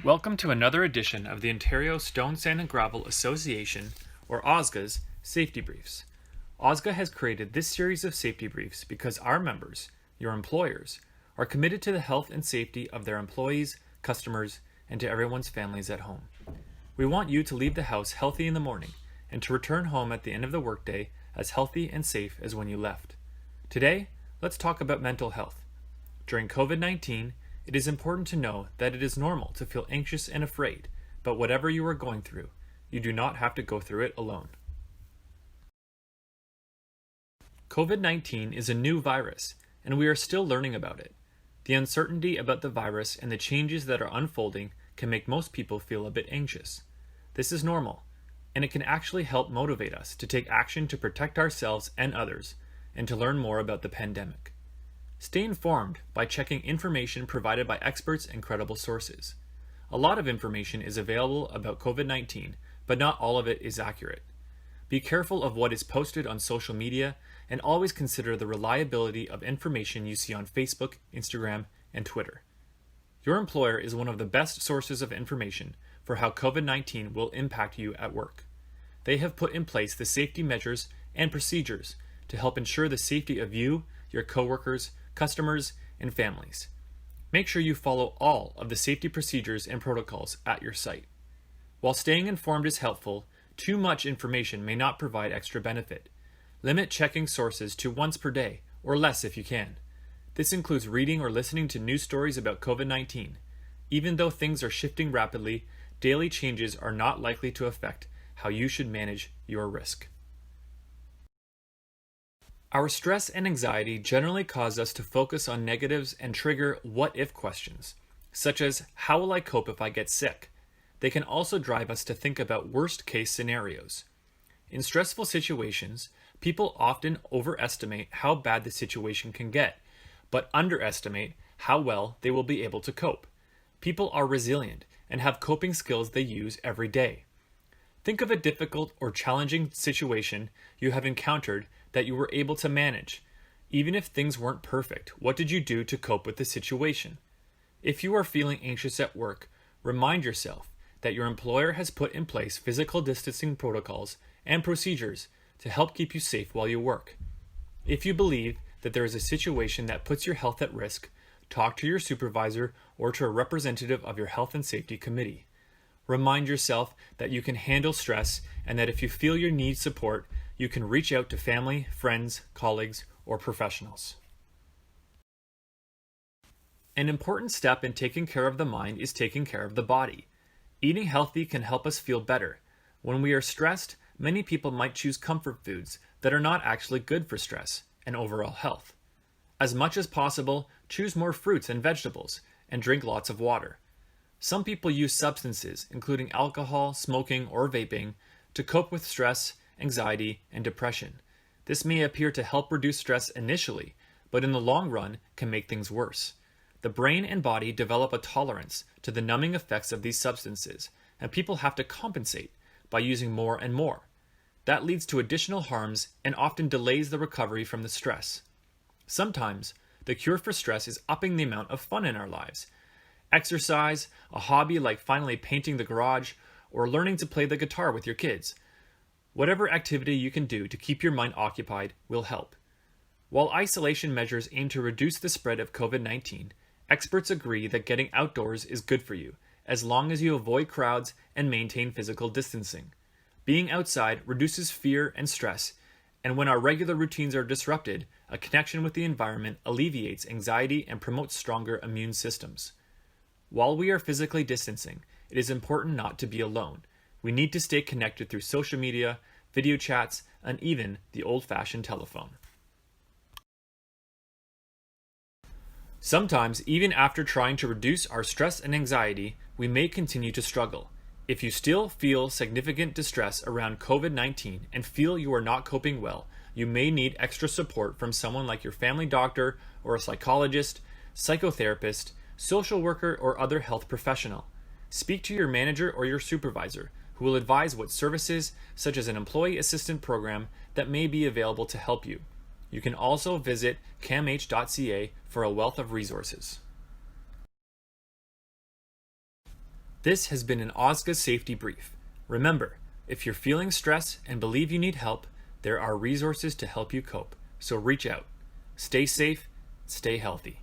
Welcome to another edition of the Ontario Stone, Sand and Gravel Association, or OSSGA's, Safety Briefs. OSSGA has created this series of safety briefs because our members, your employers, are committed to the health and safety of their employees, customers, and to everyone's families at home. We want you to leave the house healthy in the morning and to return home at the end of the workday as healthy and safe as when you left. Today, let's talk about mental health. During COVID-19, it is important to know that it is normal to feel anxious and afraid, but whatever you are going through, you do not have to go through it alone. COVID-19 is a new virus, and we are still learning about it. The uncertainty about the virus and the changes that are unfolding can make most people feel a bit anxious. This is normal, and it can actually help motivate us to take action to protect ourselves and others, and to learn more about the pandemic. Stay informed by checking information provided by experts and credible sources. A lot of information is available about COVID-19, but not all of it is accurate. Be careful of what is posted on social media and always consider the reliability of information you see on Facebook, Instagram, and Twitter. Your employer is one of the best sources of information for how COVID-19 will impact you at work. They have put in place the safety measures and procedures to help ensure the safety of you, your coworkers, customers, and families. Make sure you follow all of the safety procedures and protocols at your site. While staying informed is helpful, too much information may not provide extra benefit. Limit checking sources to once per day, or less if you can. This includes reading or listening to news stories about COVID-19. Even though things are shifting rapidly, daily changes are not likely to affect how you should manage your risk. Our stress and anxiety generally cause us to focus on negatives and trigger what-if questions, such as, how will I cope if I get sick? They can also drive us to think about worst-case scenarios. In stressful situations, people often overestimate how bad the situation can get, but underestimate how well they will be able to cope. People are resilient and have coping skills they use every day. Think of a difficult or challenging situation you have encountered that you were able to manage. Even if things weren't perfect, what did you do to cope with the situation? If you are feeling anxious at work, remind yourself that your employer has put in place physical distancing protocols and procedures to help keep you safe while you work. If you believe that there is a situation that puts your health at risk, talk to your supervisor or to a representative of your health and safety committee. Remind yourself that you can handle stress and that if you feel you need support, you can reach out to family, friends, colleagues, or professionals. An important step in taking care of the mind is taking care of the body. Eating healthy can help us feel better. When we are stressed, many people might choose comfort foods that are not actually good for stress and overall health. As much as possible, choose more fruits and vegetables, and drink lots of water. Some people use substances, including alcohol, smoking, or vaping, to cope with stress, anxiety, and depression. This may appear to help reduce stress initially, but in the long run can make things worse. The brain and body develop a tolerance to the numbing effects of these substances, and people have to compensate by using more and more. That leads to additional harms and often delays the recovery from the stress. Sometimes, the cure for stress is upping the amount of fun in our lives. Exercise, a hobby like finally painting the garage, or learning to play the guitar with your kids. Whatever activity you can do to keep your mind occupied will help. While isolation measures aim to reduce the spread of COVID-19, experts agree that getting outdoors is good for you, as long as you avoid crowds and maintain physical distancing. Being outside reduces fear and stress, and when our regular routines are disrupted, a connection with the environment alleviates anxiety and promotes stronger immune systems. While we are physically distancing, it is important not to be alone. We need to stay connected through social media, video chats, and even the old-fashioned telephone. Sometimes, even after trying to reduce our stress and anxiety, we may continue to struggle. If you still feel significant distress around COVID-19 and feel you are not coping well, you may need extra support from someone like your family doctor or a psychologist, psychotherapist, social worker, or other health professional. Speak to your manager or your supervisor, who will advise what services, such as an employee assistant program, that may be available to help you. You can also visit camh.ca for a wealth of resources. This has been an OSSGA Safety Brief. Remember, if you're feeling stress and believe you need help, there are resources to help you cope, so reach out. Stay safe, stay healthy.